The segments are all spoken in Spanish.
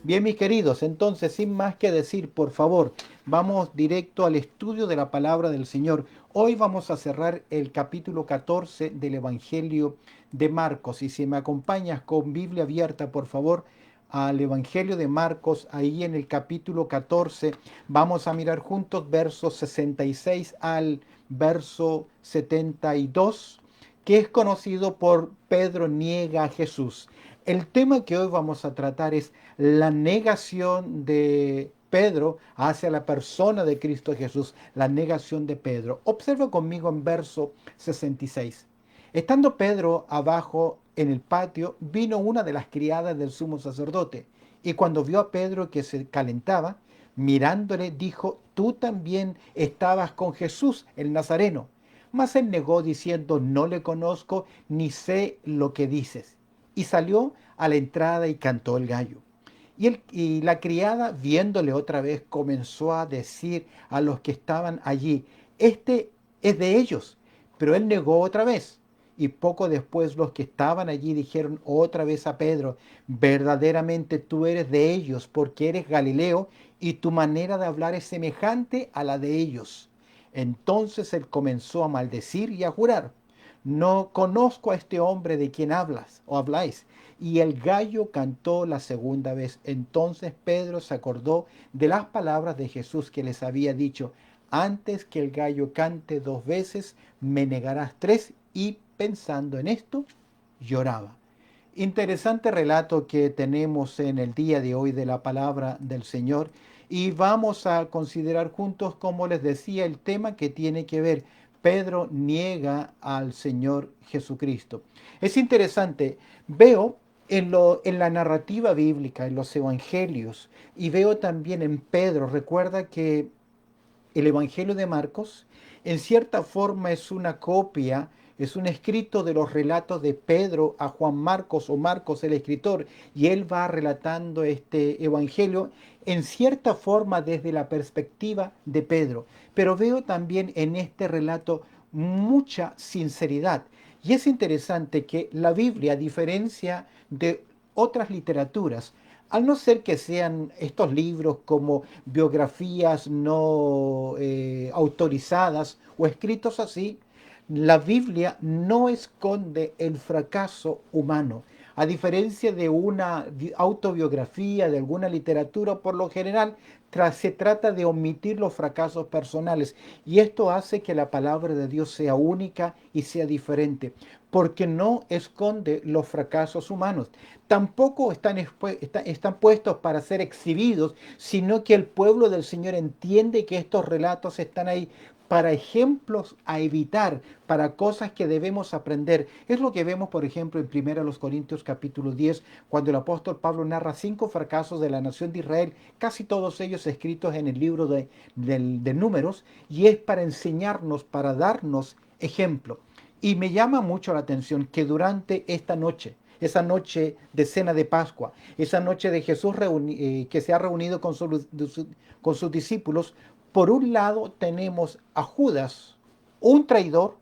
Bien, mis queridos, entonces, sin más que decir, por favor, vamos directo al estudio de la palabra del Señor. Hoy vamos a cerrar el capítulo 14 del Evangelio de Marcos. Y si me acompañas con Biblia abierta, por favor, al Evangelio de Marcos, ahí en el capítulo 14, vamos a mirar juntos versos 66 al verso 72, que es conocido por Pedro niega a Jesús. El tema que hoy vamos a tratar es la negación de Pedro hacia la persona de Cristo Jesús, la negación de Pedro. Observa conmigo en verso 66. Estando Pedro abajo en el patio, vino una de las criadas del sumo sacerdote, y cuando vio a Pedro que se calentaba, mirándole, dijo: tú también estabas con Jesús el Nazareno. Mas él negó diciendo: no le conozco ni sé lo que dices. Y salió a la entrada y cantó el gallo. Y la criada, viéndole otra vez, comenzó a decir a los que estaban allí: este es de ellos. Pero él negó otra vez. Y poco después los que estaban allí dijeron otra vez a Pedro: verdaderamente tú eres de ellos, porque eres Galileo, y tu manera de hablar es semejante a la de ellos. Entonces él comenzó a maldecir y a jurar: no conozco a este hombre de quien hablas o habláis. Y el gallo cantó la segunda vez. Entonces Pedro se acordó de las palabras de Jesús que les había dicho: antes que el gallo cante dos veces, me negarás tres. Y pensando en esto, lloraba. Interesante relato que tenemos en el día de hoy de la palabra del Señor, y vamos a considerar juntos, como les decía, el tema que tiene que ver: Pedro niega al Señor Jesucristo. Es interesante, veo en la narrativa bíblica, en los evangelios, y veo también en Pedro. Recuerda que el Evangelio de Marcos, en cierta forma, es una copia, es un escrito de los relatos de Pedro a Juan Marcos, o Marcos el escritor, y él va relatando este Evangelio en cierta forma desde la perspectiva de Pedro. Pero veo también en este relato mucha sinceridad. Y es interesante que la Biblia, a diferencia de otras literaturas, al no ser que sean estos libros como biografías no autorizadas o escritos así, la Biblia no esconde el fracaso humano. A diferencia de una autobiografía, de alguna literatura, por lo general se trata de omitir los fracasos personales. Y esto hace que la palabra de Dios sea única y sea diferente, porque no esconde los fracasos humanos. Tampoco están puestos para ser exhibidos, sino que el pueblo del Señor entiende que estos relatos están ahí para ejemplos a evitar, para cosas que debemos aprender. Es lo que vemos, por ejemplo, en 1 Corintios capítulo 10, cuando el apóstol Pablo narra 5 fracasos de la nación de Israel, casi todos ellos escritos en el libro de Números, y es para enseñarnos, para darnos ejemplo. Y me llama mucho la atención que durante esta noche, esa noche de cena de Pascua, esa noche de Jesús que se ha reunido con sus discípulos, por un lado tenemos a Judas, un traidor;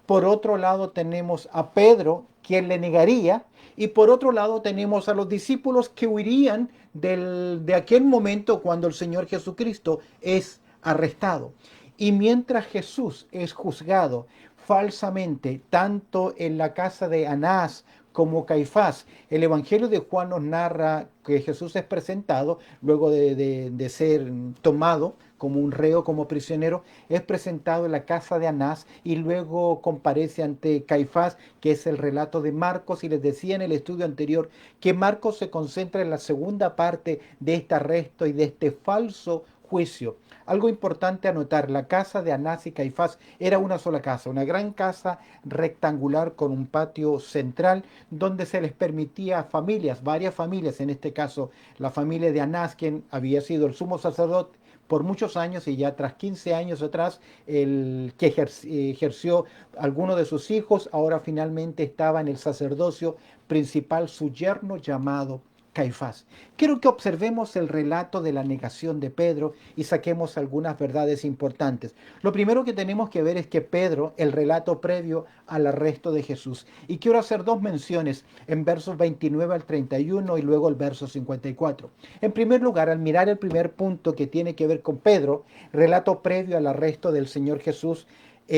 por otro lado tenemos a Pedro, quien le negaría; y por otro lado tenemos a los discípulos que huirían de aquel momento cuando el Señor Jesucristo es arrestado. Y mientras Jesús es juzgado falsamente, tanto en la casa de Anás como Caifás, el Evangelio de Juan nos narra que Jesús es presentado luego de ser tomado como un reo, como prisionero, es presentado en la casa de Anás y luego comparece ante Caifás, que es el relato de Marcos. Y les decía en el estudio anterior que Marcos se concentra en la segunda parte de este arresto y de este falso juicio. Algo importante a notar: la casa de Anás y Caifás era una sola casa, una gran casa rectangular con un patio central donde se les permitía a familias, varias familias, en este caso la familia de Anás, quien había sido el sumo sacerdote por muchos años, y ya tras 15 años atrás, el que ejerció alguno de sus hijos, ahora finalmente estaba en el sacerdocio principal su yerno llamado Caifás. Quiero que observemos el relato de la negación de Pedro y saquemos algunas verdades importantes. Lo primero que tenemos que ver es que Pedro, el relato previo al arresto de Jesús. Y quiero hacer dos menciones en versos 29 al 31 y luego el verso 54. En primer lugar, al mirar el primer punto que tiene que ver con Pedro, relato previo al arresto del Señor Jesús,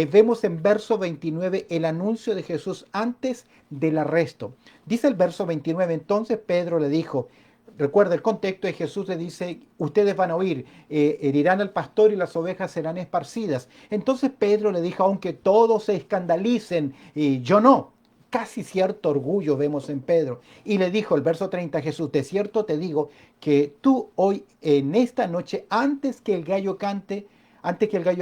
vemos en verso 29 el anuncio de Jesús antes del arresto. Dice el verso 29, entonces Pedro le dijo, recuerda el contexto de Jesús le dice, ustedes van a oír, herirán al pastor y las ovejas serán esparcidas. Entonces Pedro le dijo, aunque todos se escandalicen, yo no. Casi cierto orgullo vemos en Pedro. Y le dijo el verso 30 a Jesús, de cierto te digo que tú hoy en esta noche, antes que el gallo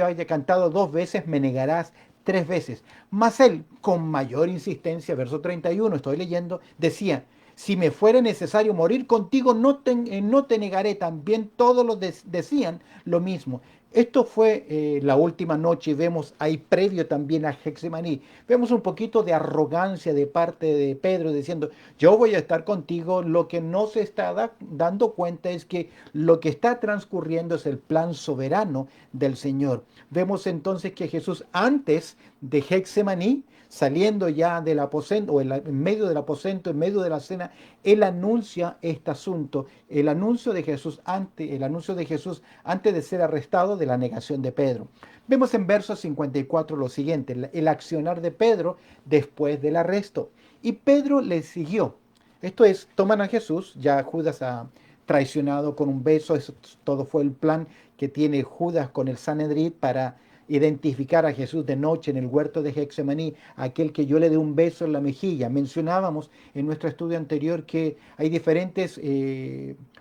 haya cantado dos veces, me negarás tres veces. Mas él, con mayor insistencia, verso 31, estoy leyendo, decía, si me fuere necesario morir contigo, no te negaré. También todos los decían lo mismo. Esto fue la última noche y vemos ahí previo también a Getsemaní. Vemos un poquito de arrogancia de parte de Pedro diciendo, yo voy a estar contigo. Lo que no se está dando cuenta es que lo que está transcurriendo es el plan soberano del Señor. Vemos entonces que Jesús antes de Getsemaní, saliendo ya del aposento, o en medio del aposento, en medio de la cena, él anuncia este asunto, el anuncio de Jesús antes de ser arrestado de la negación de Pedro. Vemos en verso 54 lo siguiente, el accionar de Pedro después del arresto. Y Pedro le siguió. Esto es, toman a Jesús, ya Judas ha traicionado con un beso, eso todo fue el plan que tiene Judas con el Sanedrín para identificar a Jesús de noche en el huerto de Getsemaní, aquel que yo le dé un beso en la mejilla. Mencionábamos en nuestro estudio anterior que hay diferentes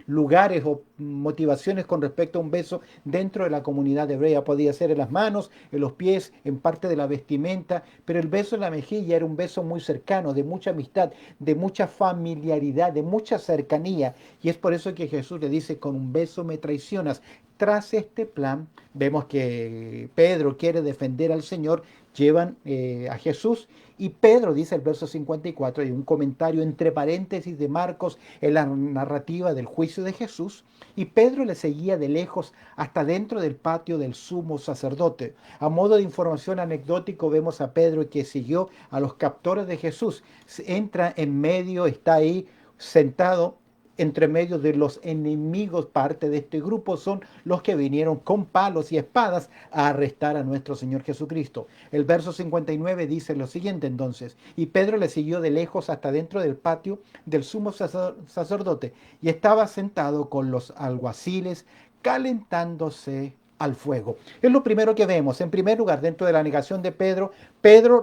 lugares o motivaciones con respecto a un beso dentro de la comunidad hebrea. Podía ser en las manos, en los pies, en parte de la vestimenta, pero el beso en la mejilla era un beso muy cercano, de mucha amistad, de mucha familiaridad, de mucha cercanía. Y es por eso que Jesús le dice, con un beso me traicionas. Tras este plan, vemos que Pedro quiere defender al Señor, llevan a Jesús y Pedro, dice el verso 54, y un comentario entre paréntesis de Marcos en la narrativa del juicio de Jesús, y Pedro le seguía de lejos hasta dentro del patio del sumo sacerdote. A modo de información anecdótico, vemos a Pedro que siguió a los captores de Jesús, entra en medio, está ahí sentado entre medio de los enemigos. Parte de este grupo son los que vinieron con palos y espadas a arrestar a nuestro Señor Jesucristo. El verso 59 dice lo siguiente entonces, y Pedro le siguió de lejos hasta dentro del patio del sumo sacerdote y estaba sentado con los alguaciles calentándose al fuego. Es lo primero que vemos. En primer lugar, dentro de la negación de Pedro,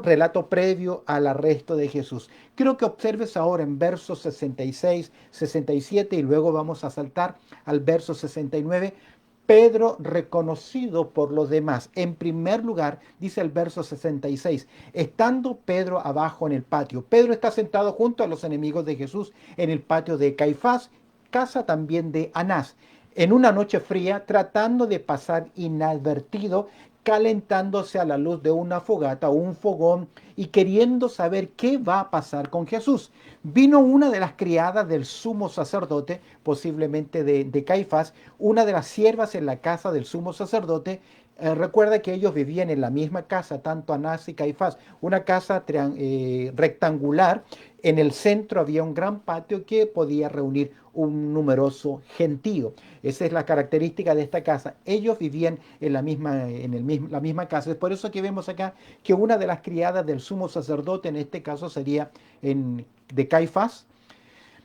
relato previo al arresto de Jesús. Quiero que observes ahora en versos 66, 67 y luego vamos a saltar al verso 69. Pedro reconocido por los demás. En primer lugar, dice el verso 66, estando Pedro abajo en el patio. Pedro está sentado junto a los enemigos de Jesús en el patio de Caifás, casa también de Anás, en una noche fría, tratando de pasar inadvertido, calentándose a la luz de una fogata o un fogón y queriendo saber qué va a pasar con Jesús. Vino una de las criadas del sumo sacerdote, posiblemente de Caifás, una de las siervas en la casa del sumo sacerdote. Recuerda que ellos vivían en la misma casa, tanto Anás y Caifás, una casa rectangular. En el centro había un gran patio que podía reunir un numeroso gentío. Esa es la característica de esta casa. Ellos vivían en la misma casa. Es por eso que vemos acá que una de las criadas del sumo sacerdote, en este caso sería de Caifás,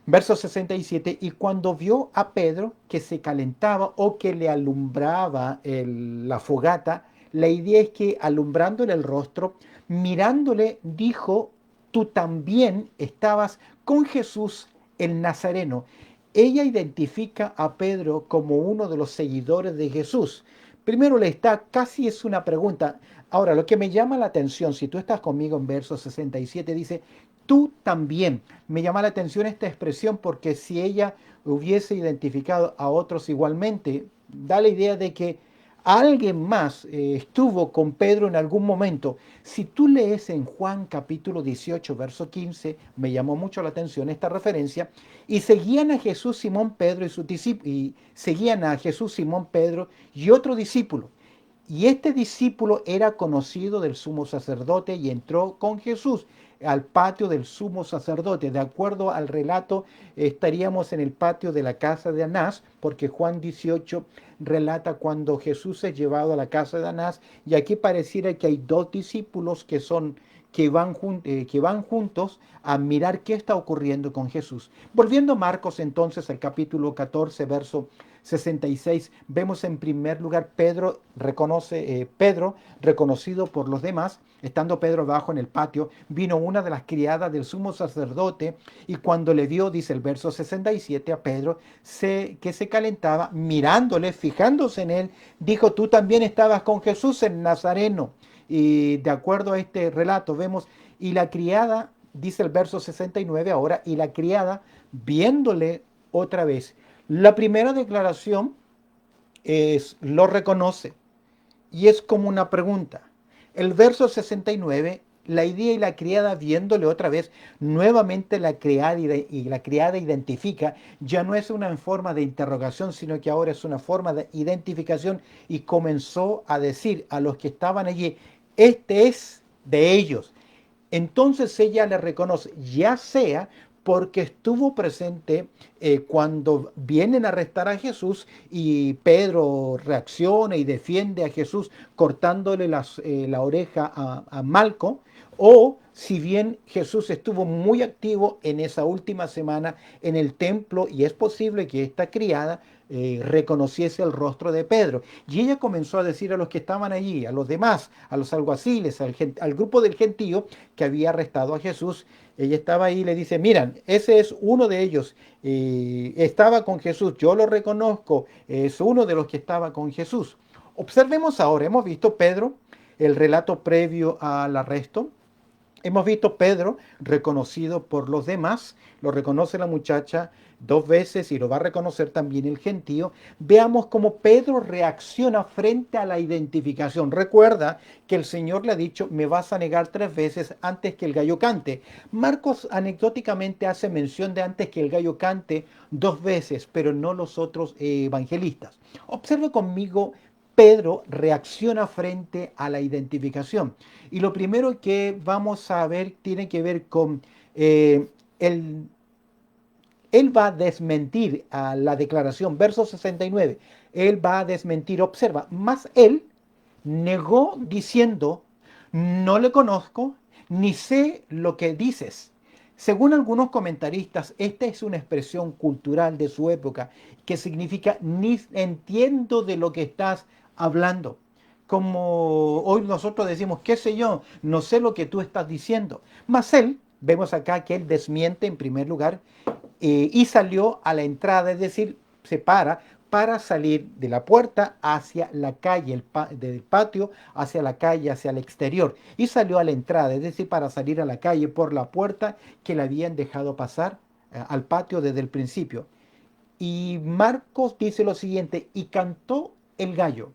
verso 67, y cuando vio a Pedro que se calentaba o que le alumbraba la fogata, la idea es que alumbrándole el rostro, mirándole, dijo, tú también estabas con Jesús el Nazareno. Ella identifica a Pedro como uno de los seguidores de Jesús. Primero casi es una pregunta. Ahora, lo que me llama la atención, si tú estás conmigo en verso 67, dice, tú también. Me llama la atención esta expresión porque si ella hubiese identificado a otros igualmente, da la idea de que Alguien más estuvo con Pedro en algún momento. Si tú lees en Juan capítulo 18, verso 15, me llamó mucho la atención esta referencia, y seguían a Jesús, Simón, Pedro y sus discípulos, y seguían a Jesús, Simón, Pedro y otro discípulo. Y este discípulo era conocido del sumo sacerdote y entró con Jesús al patio del sumo sacerdote. De acuerdo al relato, estaríamos en el patio de la casa de Anás, porque Juan 18 relata cuando Jesús es llevado a la casa de Anás, y aquí pareciera que hay dos discípulos que van juntos a mirar qué está ocurriendo con Jesús. Volviendo a Marcos entonces al capítulo 14, verso 66, vemos en primer lugar Pedro reconocido por los demás. Estando Pedro abajo en el patio, vino una de las criadas del sumo sacerdote y cuando le vio, dice el verso 67, a Pedro, que se calentaba, mirándole, fijándose en él, dijo, tú también estabas con Jesús el Nazareno. Y de acuerdo a este relato vemos, y la criada, dice el verso 69 ahora, y la criada, viéndole otra vez. La primera declaración lo reconoce y es como una pregunta. El verso 69, la idea y la criada viéndole otra vez, nuevamente la criada identifica, ya no es una forma de interrogación, sino que ahora es una forma de identificación y comenzó a decir a los que estaban allí, este es de ellos. Entonces ella le reconoce, ya sea porque estuvo presente cuando vienen a arrestar a Jesús y Pedro reacciona y defiende a Jesús cortándole la oreja a Malco, o si bien Jesús estuvo muy activo en esa última semana en el templo y es posible que esta criada reconociese el rostro de Pedro. Y ella comenzó a decir a los que estaban allí, a los demás, a los alguaciles, al grupo del gentío que había arrestado a Jesús. Ella estaba ahí y le dice, miran, ese es uno de ellos, estaba con Jesús, yo lo reconozco, es uno de los que estaba con Jesús. Observemos ahora, hemos visto Pedro, el relato previo al arresto. Hemos visto Pedro reconocido por los demás, lo reconoce la muchacha dos veces y lo va a reconocer también el gentío. Veamos cómo Pedro reacciona frente a la identificación. Recuerda que el Señor le ha dicho, me vas a negar tres veces antes que el gallo cante. Marcos anecdóticamente hace mención de antes que el gallo cante dos veces, pero no los otros evangelistas. Observe conmigo, Pedro reacciona frente a la identificación. Y lo primero que vamos a ver tiene que ver con el él va a desmentir a la declaración, verso 69. Él va a desmentir, observa, más él negó diciendo, no le conozco, ni sé lo que dices. Según algunos comentaristas, esta es una expresión cultural de su época que significa ni entiendo de lo que estás hablando. Como hoy nosotros decimos, qué sé yo, no sé lo que tú estás diciendo. Mas él, vemos acá que él desmiente en primer lugar y salió a la entrada, es decir, se para salir de la puerta hacia la calle, del patio hacia la calle, hacia el exterior. Y salió a la entrada, es decir, para salir a la calle por la puerta que le habían dejado pasar al patio desde el principio. Y Marcos dice lo siguiente, y cantó el gallo.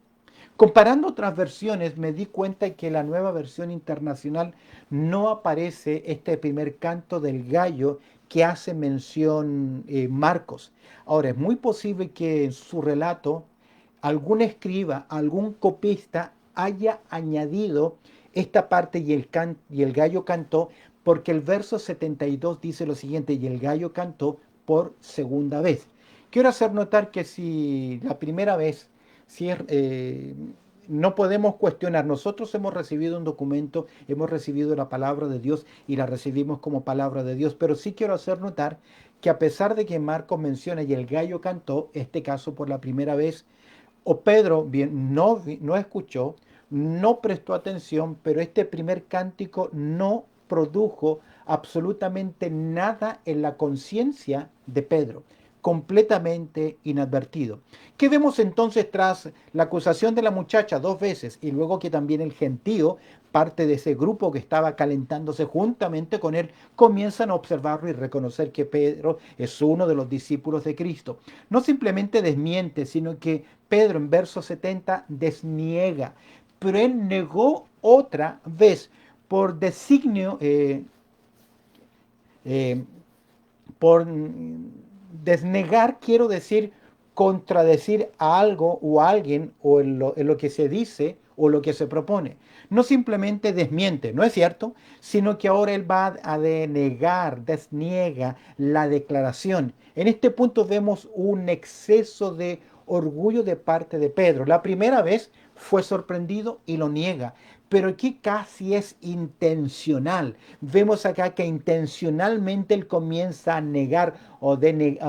Comparando otras versiones, me di cuenta que la nueva versión internacional no aparece este primer canto del gallo que hace mención Marcos. Ahora, es muy posible que en su relato algún escriba, algún copista haya añadido esta parte y el gallo cantó, porque el verso 72 dice lo siguiente, y el gallo cantó por segunda vez. Quiero hacer notar que si la primera vez si es, no podemos cuestionar. Nosotros hemos recibido un documento, hemos recibido la palabra de Dios y la recibimos como palabra de Dios, pero sí quiero hacer notar que a pesar de que Marcos menciona y el gallo cantó, este caso por la primera vez, o Pedro bien, no escuchó, no prestó atención, pero este primer cántico no produjo absolutamente nada en la conciencia de Pedro, completamente inadvertido. ¿Qué vemos entonces tras la acusación de la muchacha dos veces y luego que también el gentío parte de ese grupo que estaba calentándose juntamente con él, comienzan a observarlo y reconocer que Pedro es uno de los discípulos de Cristo. No simplemente desmiente, sino que Pedro en verso 70 desniega, pero él negó otra vez por designio, eh, por desnegar, quiero decir, contradecir a algo o a alguien o en lo que se dice o lo que se propone. No simplemente desmiente, no es cierto, sino que ahora él va a denegar, desniega la declaración. En este punto vemos un exceso de orgullo de parte de Pedro. La primera vez fue sorprendido y lo niega, pero aquí casi es intencional. Vemos acá que intencionalmente él comienza a negar o desniega,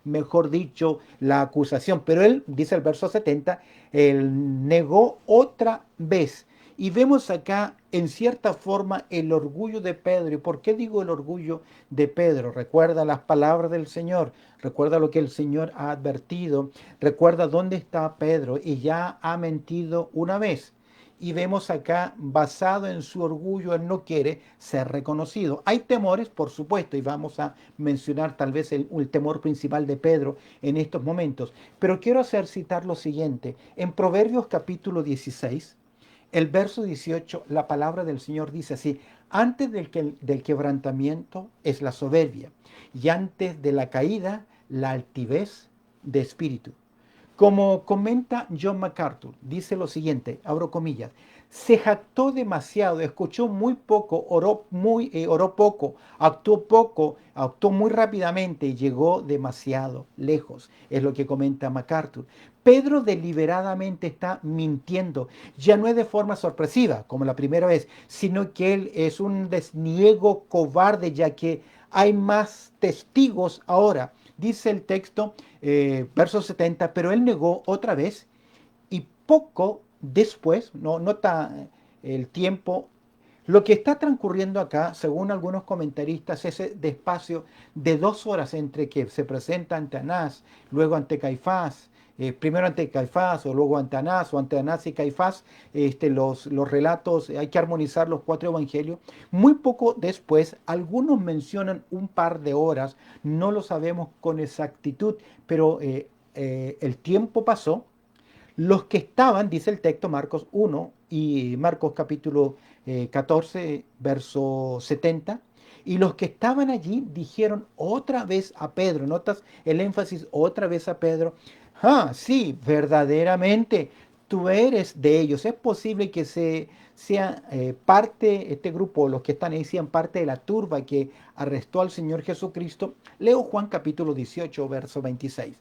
mejor dicho, la acusación. Pero él, dice el verso 70, él negó otra vez. Y vemos acá, en cierta forma, el orgullo de Pedro. ¿Y por qué digo el orgullo de Pedro? Recuerda las palabras del Señor, recuerda lo que el Señor ha advertido, recuerda dónde está Pedro y ya ha mentido una vez. Y vemos acá, basado en su orgullo, él no quiere ser reconocido. Hay temores, por supuesto, y vamos a mencionar tal vez el temor principal de Pedro en estos momentos. Pero quiero hacer citar lo siguiente. En Proverbios capítulo 16, el verso 18, la palabra del Señor dice así: antes del quebrantamiento es la soberbia, y antes de la caída, la altivez de espíritu. Como comenta John MacArthur, dice lo siguiente, abro comillas: se jactó demasiado, escuchó muy poco, oró poco, actuó muy rápidamente y llegó demasiado lejos. Es lo que comenta MacArthur. Pedro deliberadamente está mintiendo. Ya no es de forma sorpresiva, como la primera vez, sino que él es un desniego cobarde, ya que hay más testigos ahora. Dice el texto, verso 70, pero él negó otra vez y poco después, no nota el tiempo, lo que está transcurriendo acá, según algunos comentaristas, ese despacio de 2 horas entre que se presenta ante Anás, luego ante Caifás, primero ante Caifás o luego ante Anás o ante Anás y Caifás, los relatos, hay que armonizar los 4 evangelios. Muy poco después, algunos mencionan un par de horas, no lo sabemos con exactitud, pero el tiempo pasó. Los que estaban, dice el texto, Marcos 1 y Marcos capítulo 14, verso 70, y los que estaban allí dijeron otra vez a Pedro, notas el énfasis otra vez a Pedro: ah, sí, verdaderamente tú eres de ellos. Es posible que sea parte, este grupo, los que están ahí, sean parte de la turba que arrestó al Señor Jesucristo. Leo Juan capítulo 18, verso 26.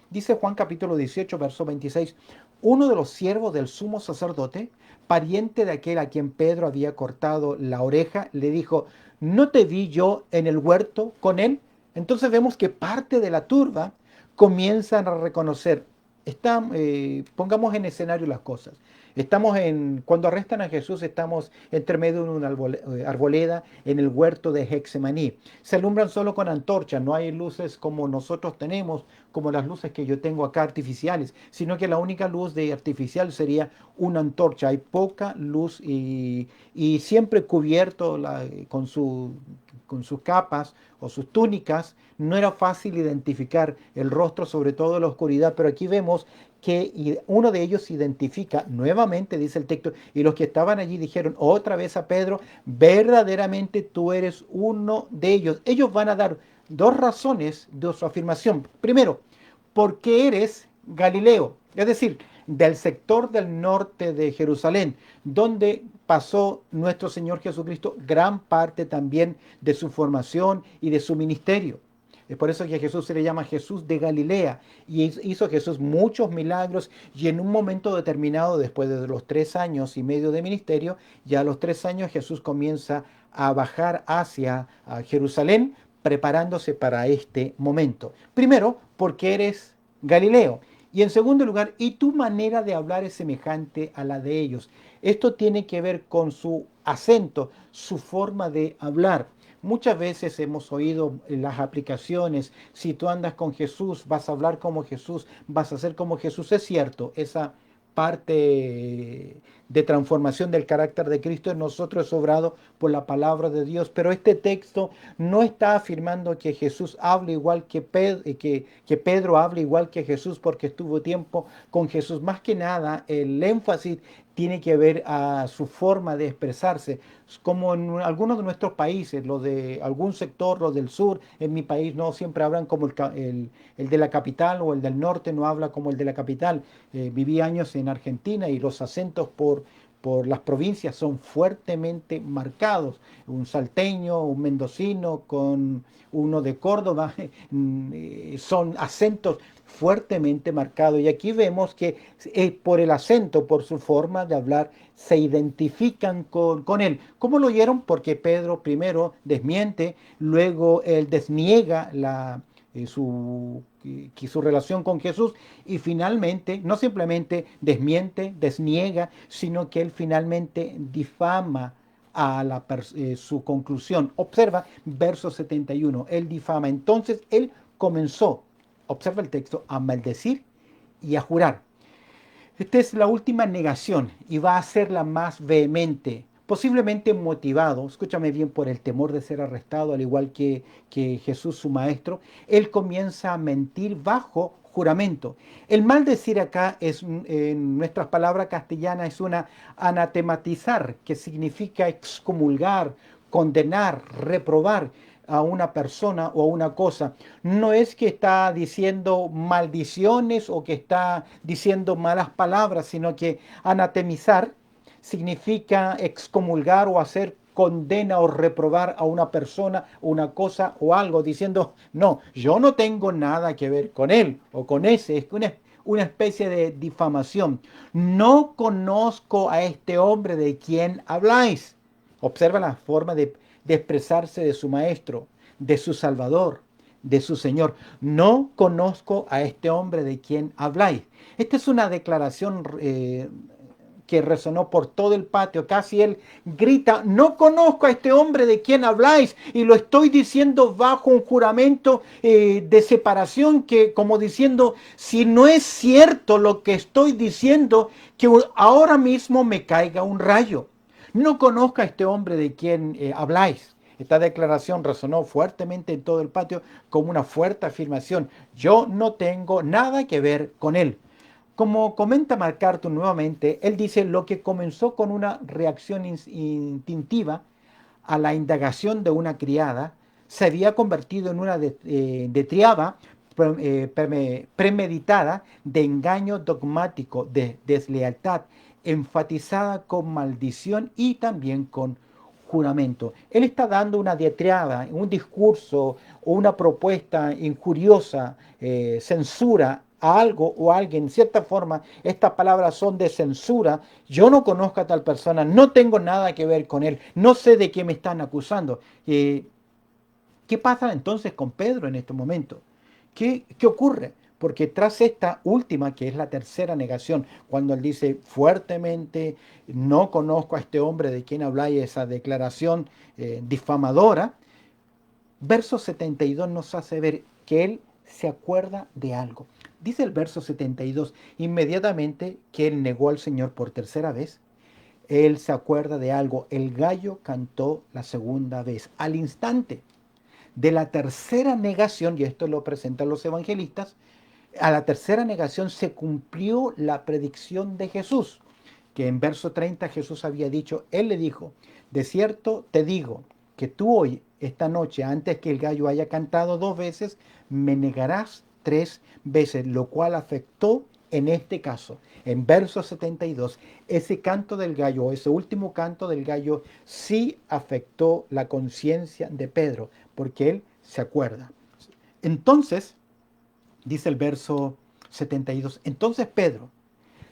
Dice Juan capítulo 18, verso 26, uno de los siervos del sumo sacerdote, pariente de aquel a quien Pedro había cortado la oreja, le dijo: ¿no te vi yo en el huerto con él? Entonces vemos que parte de la turba comienzan a reconocer. Pongamos en escenario las cosas. Cuando arrestan a Jesús, estamos entre medio de una arboleda en el huerto de Hexemaní. Se alumbran solo con antorchas, no hay luces como nosotros tenemos, como las luces que yo tengo acá artificiales, sino que la única luz de artificial sería una antorcha. Hay poca luz y siempre cubierto con sus capas o sus túnicas. No era fácil identificar el rostro, sobre todo en la oscuridad, pero aquí vemos que uno de ellos se identifica nuevamente, dice el texto, y los que estaban allí dijeron otra vez a Pedro: verdaderamente tú eres uno de ellos. Ellos van a dar dos razones de su afirmación. Primero, porque eres Galileo, es decir, del sector del norte de Jerusalén, donde pasó nuestro Señor Jesucristo gran parte también de su formación y de su ministerio. Es por eso que a Jesús se le llama Jesús de Galilea. Y hizo Jesús muchos milagros, y en un momento determinado, después de los 3 años y medio de ministerio, ya a los 3 años Jesús comienza a bajar hacia Jerusalén, preparándose para este momento. Primero, porque eres Galileo. Y en segundo lugar, y tu manera de hablar es semejante a la de ellos. Esto tiene que ver con su acento, su forma de hablar. Muchas veces hemos oído en las aplicaciones: si tú andas con Jesús, vas a hablar como Jesús, vas a ser como Jesús. Es cierto, esa parte de transformación del carácter de Cristo en nosotros es obrado por la palabra de Dios. Pero este texto no está afirmando que Jesús hable igual que Pedro hable igual que Jesús porque estuvo tiempo con Jesús. Más que nada, el énfasis tiene que ver a su forma de expresarse, como en algunos de nuestros países, los de algún sector, los del sur, en mi país no siempre hablan como el de la capital, o el del norte no habla como el de la capital. Viví años en Argentina y los acentos por las provincias son fuertemente marcados. Un salteño, un mendocino con uno de Córdoba, son acentos fuertemente marcados. Y aquí vemos que por el acento, por su forma de hablar, se identifican con él. ¿Cómo lo oyeron? Porque Pedro primero desmiente, luego él desniega su relación con Jesús, y finalmente no simplemente desmiente, desniega, sino que él finalmente difama su conclusión. Observa verso 71, él difama. Entonces él comenzó, observa el texto, a maldecir y a jurar. Esta es la última negación y va a ser la más vehemente, posiblemente motivado, escúchame bien, por el temor de ser arrestado, al igual que Jesús su maestro. Él comienza a mentir bajo juramento. El maldecir acá es, en nuestras palabras castellanas, es una anatematizar, que significa excomulgar, condenar, reprobar a una persona o a una cosa. No es que está diciendo maldiciones o que está diciendo malas palabras, sino que anatemizar significa excomulgar o hacer condena o reprobar a una persona, una cosa o algo, diciendo, no, yo no tengo nada que ver con él o con ese. Es una especie de difamación. No conozco a este hombre de quien habláis. Observa la forma de expresarse de su maestro, de su salvador, de su Señor. No conozco a este hombre de quien habláis. Esta es una declaración que resonó por todo el patio. Casi él grita, no conozco a este hombre de quien habláis, y lo estoy diciendo bajo un juramento de separación, que como diciendo, si no es cierto lo que estoy diciendo, que ahora mismo me caiga un rayo. No conozco a este hombre de quien habláis. Esta declaración resonó fuertemente en todo el patio como una fuerte afirmación. Yo no tengo nada que ver con él. Como comenta MacArthur nuevamente, él dice lo que comenzó con una reacción instintiva a la indagación de una criada se había convertido en una diatriba premeditada de engaño dogmático, de deslealtad, enfatizada con maldición y también con juramento. Él está dando una diatriba, un discurso o una propuesta injuriosa, censura a algo o a alguien. En cierta forma, estas palabras son de censura. Yo no conozco a tal persona, no tengo nada que ver con él, no sé de qué me están acusando. ¿Qué pasa entonces con Pedro en este momento? ¿Qué ocurre? Porque tras esta última, que es la tercera negación, cuando él dice fuertemente, no conozco a este hombre de quien habláis, esa declaración difamadora, verso 72 nos hace ver que él se acuerda de algo. Dice el verso 72, inmediatamente que él negó al Señor por tercera vez, él se acuerda de algo. El gallo cantó la segunda vez. Al instante de la tercera negación, y esto lo presentan los evangelistas, a la tercera negación se cumplió la predicción de Jesús, que en verso 30 Jesús había dicho, él le dijo, de cierto te digo que tú hoy, esta noche, antes que el gallo haya cantado 2 veces, me negarás 3 veces, lo cual afectó en este caso, en verso 72, ese canto del gallo, ese último canto del gallo, sí afectó la conciencia de Pedro, porque él se acuerda. Entonces, dice el verso 72, entonces Pedro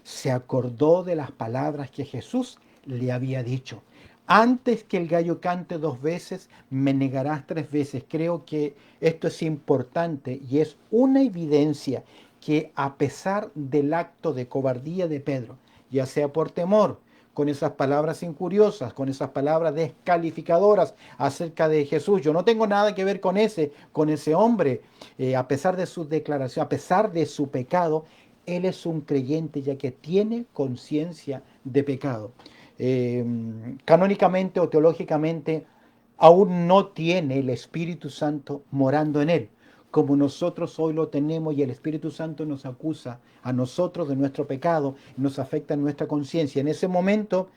se acordó de las palabras que Jesús le había dicho. Antes que el gallo cante 2 veces, me negarás 3 veces. Creo que esto es importante y es una evidencia que, a pesar del acto de cobardía de Pedro, ya sea por temor, con esas palabras injuriosas, con esas palabras descalificadoras acerca de Jesús, yo no tengo nada que ver con ese hombre, a pesar de su declaración, a pesar de su pecado, él es un creyente ya que tiene conciencia de pecado. Eh, Canónicamente o teológicamente, aún no tiene el Espíritu Santo morando en él, como nosotros hoy lo tenemos y el Espíritu Santo nos acusa a nosotros de nuestro pecado, nos afecta en nuestra conciencia. En ese momento,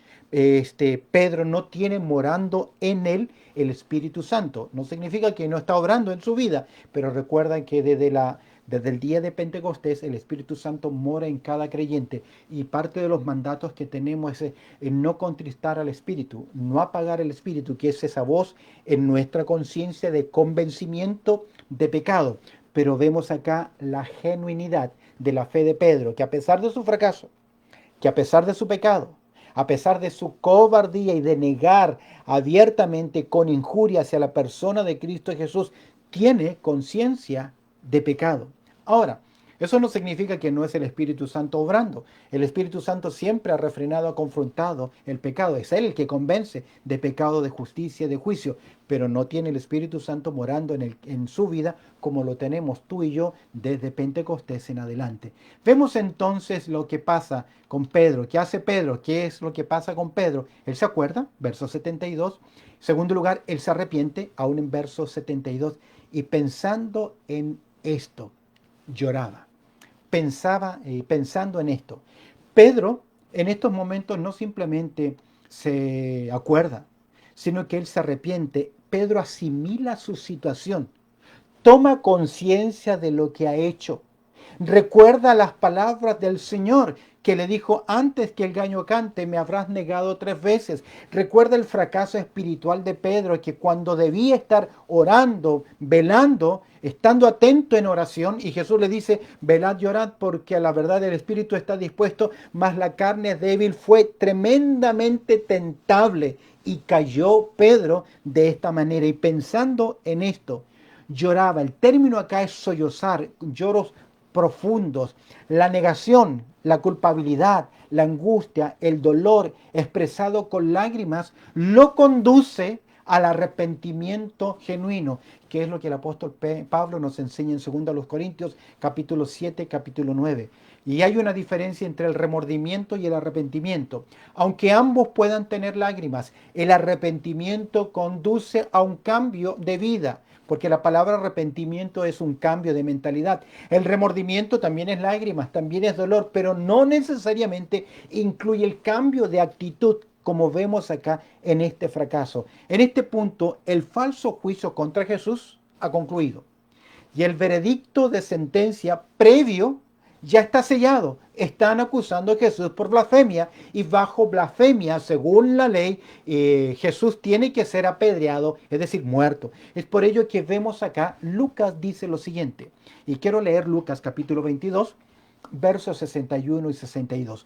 Pedro no tiene morando en él el Espíritu Santo. No significa que no está obrando en su vida, pero recuerda que desde el día de Pentecostés el Espíritu Santo mora en cada creyente y parte de los mandatos que tenemos es no contristar al Espíritu, no apagar el Espíritu, que es esa voz en nuestra conciencia de convencimiento de pecado. Pero vemos acá la genuinidad de la fe de Pedro, que a pesar de su fracaso, que a pesar de su pecado, a pesar de su cobardía y de negar abiertamente con injuria hacia la persona de Cristo Jesús, tiene conciencia de pecado. Ahora, eso no significa que no es el Espíritu Santo obrando. El Espíritu Santo siempre ha refrenado, ha confrontado el pecado. Es Él el que convence de pecado, de justicia, de juicio. Pero no tiene el Espíritu Santo morando en su vida como lo tenemos tú y yo desde Pentecostés en adelante. Vemos entonces lo que pasa con Pedro. ¿Qué hace Pedro? ¿Qué es lo que pasa con Pedro? Él se acuerda, verso 72. En segundo lugar, él se arrepiente, aún en verso 72. Y pensando en esto, lloraba. Pensando en esto. Pedro en estos momentos no simplemente se acuerda, sino que él se arrepiente. Pedro asimila su situación, toma conciencia de lo que ha hecho. Recuerda las palabras del Señor que le dijo: antes que el gallo cante me habrás negado 3 veces. Recuerda el fracaso espiritual de Pedro, que cuando debía estar orando, velando, estando atento en oración, y Jesús le dice: velad y orad porque a la verdad el espíritu está dispuesto, mas la carne es débil. Fue tremendamente tentable y cayó Pedro de esta manera. Y pensando en esto, lloraba. El término acá es sollozar, lloros profundos. La negación, la culpabilidad, la angustia, el dolor expresado con lágrimas lo conduce al arrepentimiento genuino, que es lo que el apóstol Pablo nos enseña en 2 Corintios capítulo 7, capítulo 9. Y hay una diferencia entre el remordimiento y el arrepentimiento. Aunque ambos puedan tener lágrimas, el arrepentimiento conduce a un cambio de vida, porque la palabra arrepentimiento es un cambio de mentalidad. El remordimiento también es lágrimas, también es dolor, pero no necesariamente incluye el cambio de actitud, como vemos acá en este fracaso. En este punto, el falso juicio contra Jesús ha concluido y el veredicto de sentencia previo ya está sellado. Están acusando a Jesús por blasfemia y bajo blasfemia, según la ley, Jesús tiene que ser apedreado, es decir, muerto. Es por ello que vemos acá, Lucas dice lo siguiente, y quiero leer Lucas capítulo 22, versos 61 y 62.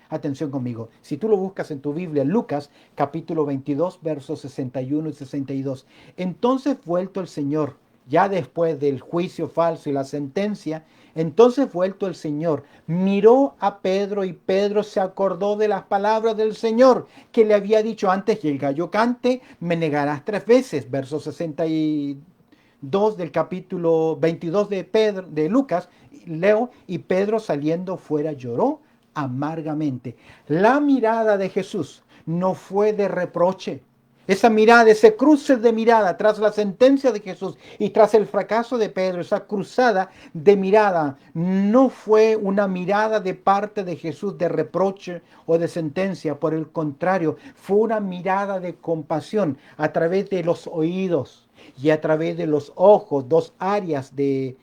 Atención conmigo. Si tú lo buscas en tu Biblia, Lucas capítulo 22, versos 61 y 62. Entonces vuelto el Señor, ya después del juicio falso y la sentencia, entonces vuelto el Señor, miró a Pedro y Pedro se acordó de las palabras del Señor que le había dicho: antes que el gallo cante, me negarás 3 veces. Verso 62 del capítulo 22 de Lucas, leo: y Pedro saliendo fuera lloró amargamente. La mirada de Jesús no fue de reproche. Esa mirada, ese cruce de mirada tras la sentencia de Jesús y tras el fracaso de Pedro, esa cruzada de mirada, no fue una mirada de parte de Jesús de reproche o de sentencia. Por el contrario, fue una mirada de compasión a través de los oídos y a través de los ojos, dos áreas de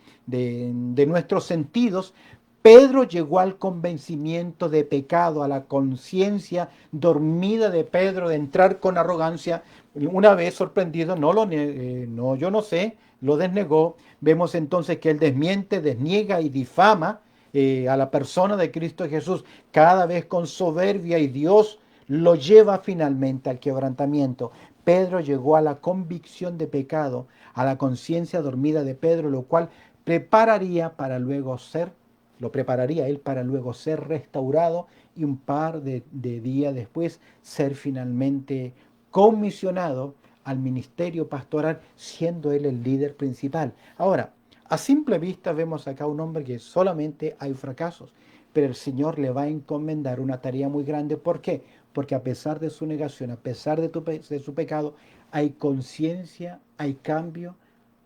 nuestros sentidos. Pedro llegó al convencimiento de pecado, a la conciencia dormida de Pedro de entrar con arrogancia. Una vez sorprendido, no, yo no sé, lo desnegó. Vemos entonces que él desmiente, desniega y difama a la persona de Cristo Jesús cada vez con soberbia, y Dios lo lleva finalmente al quebrantamiento. Pedro llegó a la convicción de pecado, a la conciencia dormida de Pedro, lo cual lo prepararía él para luego ser restaurado y un par de días después ser finalmente comisionado al ministerio pastoral, siendo él el líder principal. Ahora, A simple vista vemos acá un hombre que solamente hay fracasos, pero el Señor le va a encomendar una tarea muy grande. ¿Por qué? Porque a pesar de su negación, a pesar de su pecado, hay conciencia, hay cambio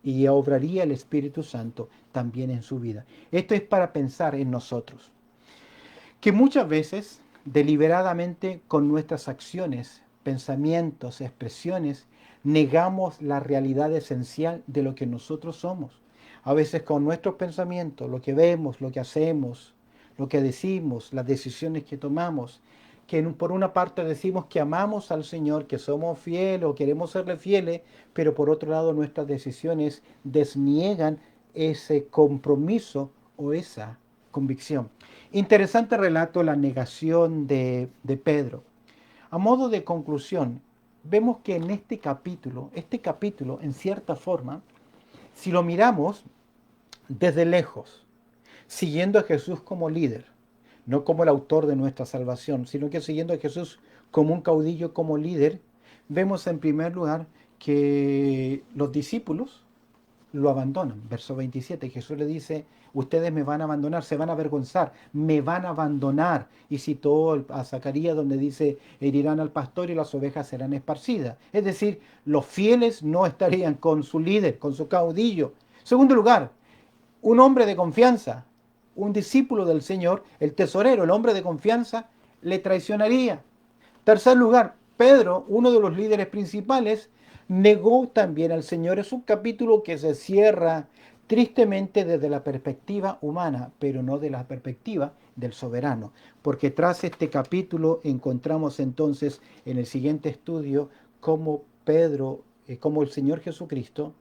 y obraría el Espíritu Santo también en su vida. Esto es para pensar en nosotros, que muchas veces deliberadamente con nuestras acciones, pensamientos, expresiones, negamos la realidad esencial de lo que nosotros somos. A veces con nuestros pensamientos, lo que vemos, lo que hacemos, lo que decimos, las decisiones que tomamos, que por una parte decimos que amamos al Señor, que somos fieles o queremos serle fieles, pero por otro lado nuestras decisiones desniegan ese compromiso o esa convicción. Interesante relato la negación de Pedro. A modo de conclusión, vemos que en este capítulo, en cierta forma, si lo miramos desde lejos, siguiendo a Jesús como líder, no como el autor de nuestra salvación, sino que siguiendo a Jesús como un caudillo, como líder, vemos en primer lugar que los discípulos lo abandonan. Verso 27, Jesús le dice, ustedes me van a abandonar, se van a avergonzar, me van a abandonar. Y citó a Zacarías donde dice, herirán al pastor y las ovejas serán esparcidas. Es decir, los fieles no estarían con su líder, con su caudillo. Segundo lugar, un hombre de confianza, un discípulo del Señor, el tesorero, el hombre de confianza, le traicionaría. Tercer lugar, Pedro, uno de los líderes principales, negó también al Señor. Es un capítulo que se cierra tristemente desde la perspectiva humana, pero no de la perspectiva del soberano. Porque tras este capítulo encontramos entonces en el siguiente estudio cómo Pedro, cómo el Señor Jesucristo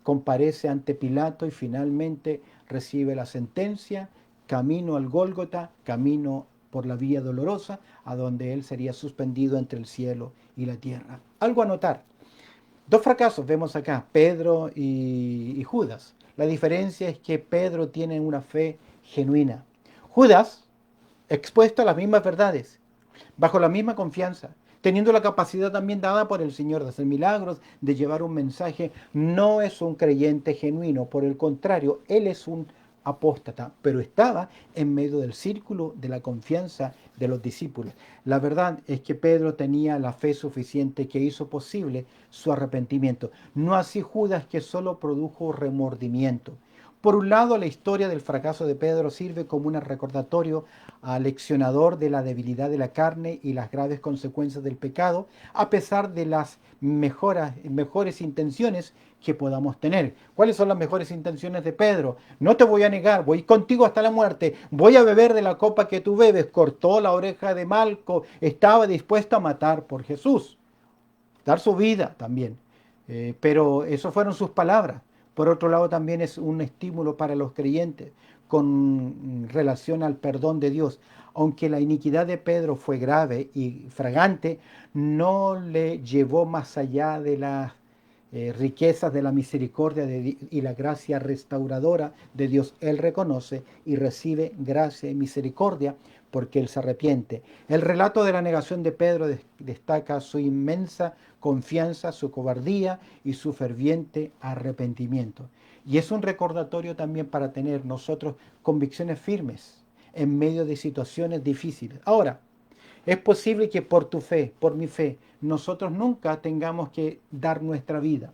comparece ante Pilato y finalmente recibe la sentencia, camino al Gólgota, camino por la vía dolorosa, a donde él sería suspendido entre el cielo y la tierra. Algo a notar. Dos fracasos vemos acá, Pedro y Judas. La diferencia es que Pedro tiene una fe genuina. Judas, expuesto a las mismas verdades, bajo la misma confianza, teniendo la capacidad también dada por el Señor de hacer milagros, de llevar un mensaje, no es un creyente genuino, por el contrario, él es un apóstata, pero estaba en medio del círculo de la confianza de los discípulos. La verdad es que Pedro tenía la fe suficiente que hizo posible su arrepentimiento, no así Judas, que solo produjo remordimiento. Por un lado, la historia del fracaso de Pedro sirve como un recordatorio leccionador de la debilidad de la carne y las graves consecuencias del pecado, a pesar de las mejores intenciones que podamos tener. ¿Cuáles son las mejores intenciones de Pedro? No te voy a negar, voy contigo hasta la muerte, voy a beber de la copa que tú bebes. Cortó la oreja de Malco, estaba dispuesto a matar por Jesús, dar su vida también. Pero eso fueron sus palabras. Por otro lado, también es un estímulo para los creyentes con relación al perdón de Dios. Aunque la iniquidad de Pedro fue grave y fragante, no le llevó más allá de las riquezas de la misericordia y la gracia restauradora de Dios. Él reconoce y recibe gracia y misericordia porque él se arrepiente. El relato de la negación de Pedro destaca su inmensa confianza, su cobardía y su ferviente arrepentimiento. Y es un recordatorio también para tener nosotros convicciones firmes en medio de situaciones difíciles. Ahora, es posible que por tu fe, por mi fe, nosotros nunca tengamos que dar nuestra vida.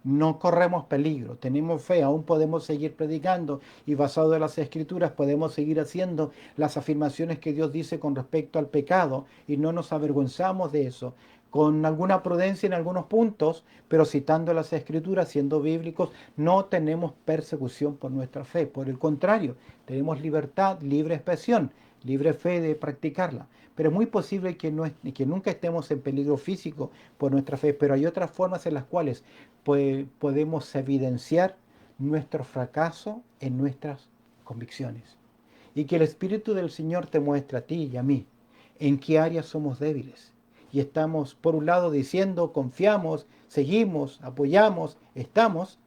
No corremos peligro, tenemos fe, aún podemos seguir predicando y basado en las escrituras podemos seguir haciendo las afirmaciones que Dios dice con respecto al pecado y no nos avergonzamos de eso, con alguna prudencia en algunos puntos, pero citando las escrituras, siendo bíblicos, no tenemos persecución por nuestra fe, por el contrario, tenemos libertad, libre expresión, libre fe de practicarla. Pero es muy posible que nunca estemos en peligro físico por nuestra fe, pero hay otras formas en las cuales podemos evidenciar nuestro fracaso en nuestras convicciones. Y que el Espíritu del Señor te muestre a ti y a mí en qué áreas somos débiles. Y estamos, por un lado, diciendo, confiamos, seguimos, apoyamos, estamos,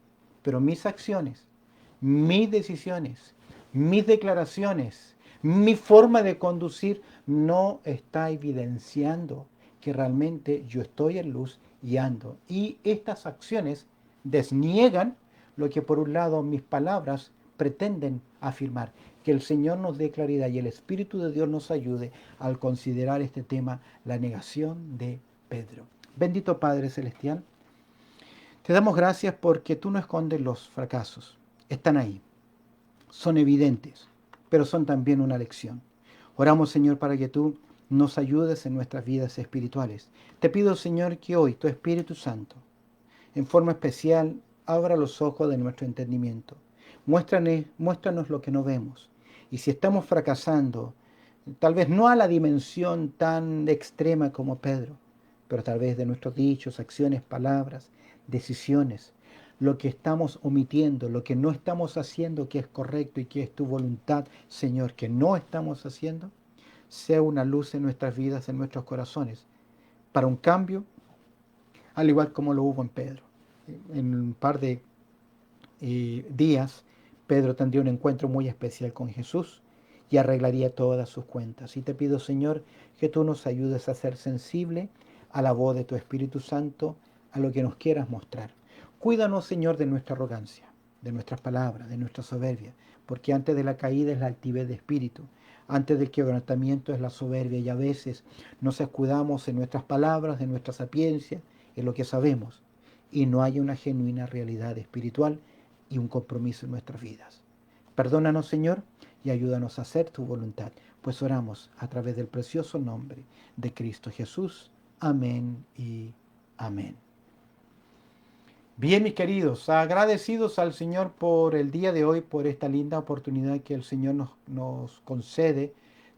pero mis acciones, mis decisiones, mis declaraciones, mi forma de conducir no está evidenciando que realmente yo estoy en luz y ando. Y estas acciones desniegan lo que por un lado mis palabras pretenden afirmar. Que el Señor nos dé claridad y el Espíritu de Dios nos ayude al considerar este tema, la negación de Pedro. Bendito Padre Celestial, te damos gracias porque tú no escondes los fracasos. Están ahí, son evidentes, pero son también una lección. Oramos, Señor, para que tú nos ayudes en nuestras vidas espirituales. Te pido, Señor, que hoy tu Espíritu Santo, en forma especial, abra los ojos de nuestro entendimiento. Muéstranos lo que no vemos. Y si estamos fracasando, tal vez no a la dimensión tan extrema como Pedro, pero tal vez de nuestros dichos, acciones, palabras, decisiones, lo que estamos omitiendo, lo que no estamos haciendo que es correcto y que es tu voluntad, Señor, que no estamos haciendo, sea una luz en nuestras vidas, en nuestros corazones, para un cambio, al igual como lo hubo en Pedro. En un par de días, Pedro tendría un encuentro muy especial con Jesús y arreglaría todas sus cuentas. Y te pido, Señor, que tú nos ayudes a ser sensible a la voz de tu Espíritu Santo, a lo que nos quieras mostrar. Cuídanos, Señor, de nuestra arrogancia, de nuestras palabras, de nuestra soberbia, porque antes de la caída es la altivez de espíritu, antes del quebrantamiento es la soberbia, y a veces nos escudamos en nuestras palabras, en nuestra sapiencia, en lo que sabemos, y no hay una genuina realidad espiritual y un compromiso en nuestras vidas. Perdónanos, Señor, y ayúdanos a hacer tu voluntad, pues oramos a través del precioso nombre de Cristo Jesús. Amén y amén. Bien, mis queridos, agradecidos al Señor por el día de hoy, por esta linda oportunidad que el Señor nos concede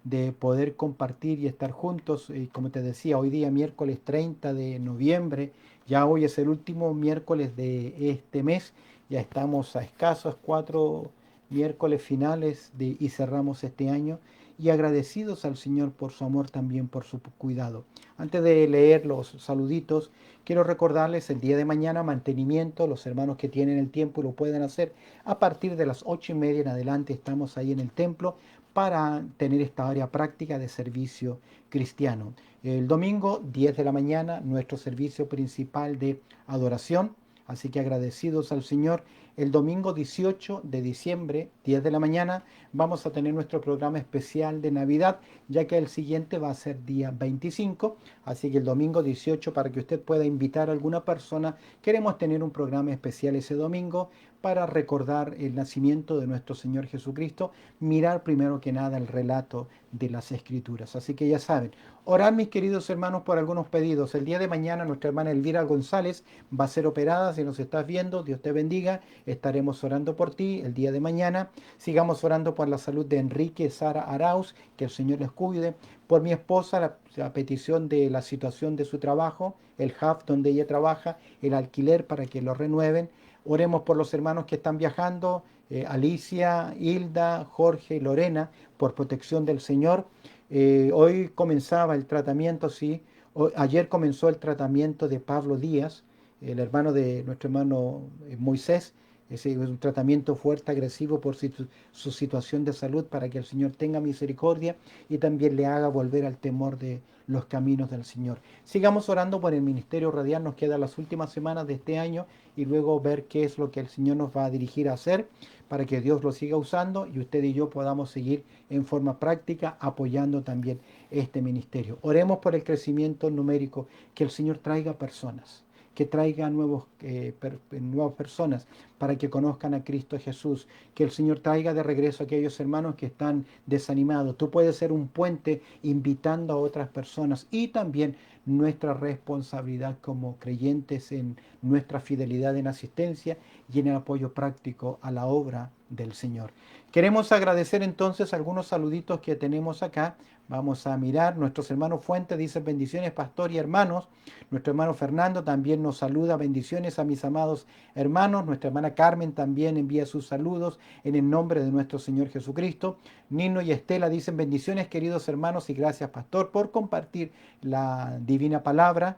de poder compartir y estar juntos. Y como te decía, hoy día miércoles 30 de noviembre, ya hoy es el último miércoles de este mes, ya estamos a escasos 4 miércoles finales y cerramos este año. Y agradecidos al Señor por su amor, también por su cuidado. Antes de leer los saluditos, quiero recordarles el día de mañana mantenimiento, los hermanos que tienen el tiempo lo pueden hacer. A partir de las 8:30 en adelante estamos ahí en el templo para tener esta área práctica de servicio cristiano. El domingo 10 de la mañana nuestro servicio principal de adoración. Así que agradecidos al Señor. El domingo 18 de diciembre, 10 de la mañana, vamos a tener nuestro programa especial de Navidad, ya que el siguiente va a ser día 25. Así que el domingo 18, para que usted pueda invitar a alguna persona, queremos tener un programa especial ese domingo para recordar el nacimiento de nuestro Señor Jesucristo, mirar primero que nada el relato de las Escrituras. Así que ya saben, orar, mis queridos hermanos, por algunos pedidos. El día de mañana nuestra hermana Elvira González va a ser operada. Si nos estás viendo, Dios te bendiga. Estaremos orando por ti el día de mañana. Sigamos orando por la salud de Enrique y Sara Arauz, que el Señor les cuide. Por mi esposa, la petición de la situación de su trabajo, el hub donde ella trabaja, el alquiler para que lo renueven. Oremos por los hermanos que están viajando, Alicia, Hilda, Jorge y Lorena, por protección del Señor. Hoy comenzaba el tratamiento, sí. Ayer comenzó el tratamiento de Pablo Díaz, el hermano de nuestro hermano Moisés. Ese es un tratamiento fuerte, agresivo por su situación de salud, para que el Señor tenga misericordia y también le haga volver al temor de los caminos del Señor. Sigamos orando por el Ministerio Radial. Nos quedan las últimas semanas de este año y luego ver qué es lo que el Señor nos va a dirigir a hacer, para que Dios lo siga usando y usted y yo podamos seguir en forma práctica apoyando también este ministerio. Oremos por el crecimiento numérico, que el Señor traiga personas, que traiga nuevas personas para que conozcan a Cristo Jesús, que el Señor traiga de regreso a aquellos hermanos que están desanimados. Tú puedes ser un puente invitando a otras personas, y también nuestra responsabilidad como creyentes en nuestra fidelidad en asistencia y en el apoyo práctico a la obra del Señor. Queremos agradecer entonces algunos saluditos que tenemos acá. Vamos a mirar. Nuestros hermanos Fuentes dicen bendiciones, pastor y hermanos. Nuestro hermano Fernando también nos saluda. Bendiciones a mis amados hermanos. Nuestra hermana Carmen también envía sus saludos en el nombre de nuestro Señor Jesucristo. Nino y Estela dicen bendiciones, queridos hermanos, y gracias, pastor, por compartir la divina palabra.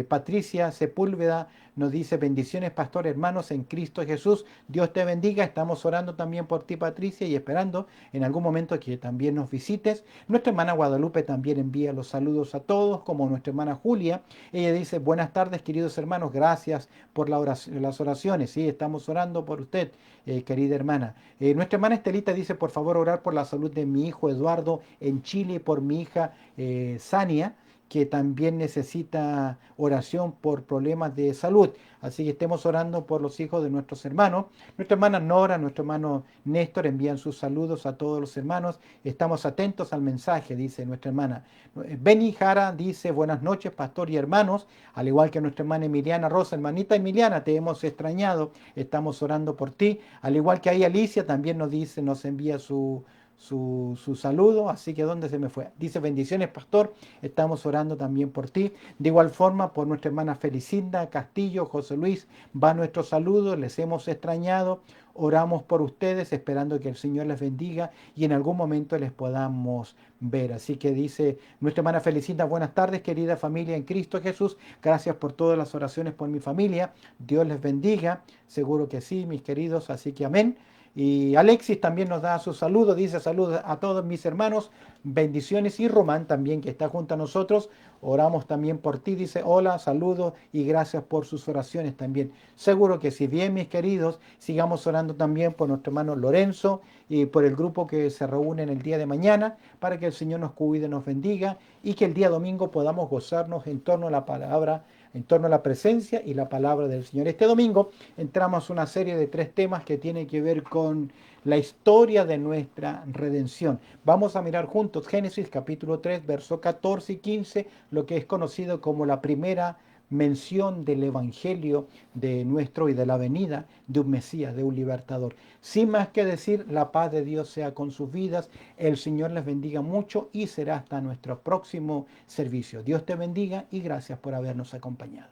Patricia Sepúlveda nos dice bendiciones, pastor, hermanos en Cristo Jesús. Dios te bendiga. Estamos orando también por ti, Patricia, y esperando en algún momento que también nos visites. Nuestra hermana Guadalupe también envía los saludos a todos, como nuestra hermana Julia. Ella dice, buenas tardes, queridos hermanos, gracias por las oraciones. Sí, estamos orando por usted, querida hermana. Nuestra hermana Estelita dice, por favor, orar por la salud de mi hijo Eduardo en Chile y por mi hija Sania, que también necesita oración por problemas de salud. Así que estemos orando por los hijos de nuestros hermanos. Nuestra hermana Nora, nuestro hermano Néstor envían sus saludos a todos los hermanos. Estamos atentos al mensaje, dice nuestra hermana. Beni Jara dice, buenas noches, pastor y hermanos, al igual que nuestra hermana Emiliana Rosa. Hermanita Emiliana, te hemos extrañado, estamos orando por ti. Al igual que ahí Alicia también nos dice, nos envía su saludo, así que ¿dónde se me fue? Dice, bendiciones, pastor, estamos orando también por ti. De igual forma, por nuestra hermana Felicinda Castillo, José Luis, va nuestro saludo, les hemos extrañado, oramos por ustedes, esperando que el Señor les bendiga y en algún momento les podamos ver. Así que dice nuestra hermana Felicinda, buenas tardes, querida familia en Cristo Jesús, gracias por todas las oraciones por mi familia, Dios les bendiga, seguro que sí, mis queridos, así que amén. Y Alexis también nos da su saludo, dice saludos a todos mis hermanos, bendiciones. Y Román también, que está junto a nosotros, oramos también por ti, dice hola, saludos y gracias por sus oraciones también. Seguro que si bien, mis queridos, sigamos orando también por nuestro hermano Lorenzo y por el grupo que se reúne en el día de mañana, para que el Señor nos cuide, nos bendiga y que el día domingo podamos gozarnos en torno a la palabra, en torno a la presencia y la palabra del Señor. Este domingo entramos a una serie de 3 temas que tienen que ver con la historia de nuestra redención. Vamos a mirar juntos Génesis capítulo 3, verso 14 y 15, lo que es conocido como la primera mención del Evangelio de nuestro y de la venida de un Mesías, de un libertador. Sin más que decir, la paz de Dios sea con sus vidas, el Señor les bendiga mucho y será hasta nuestro próximo servicio. Dios te bendiga y gracias por habernos acompañado.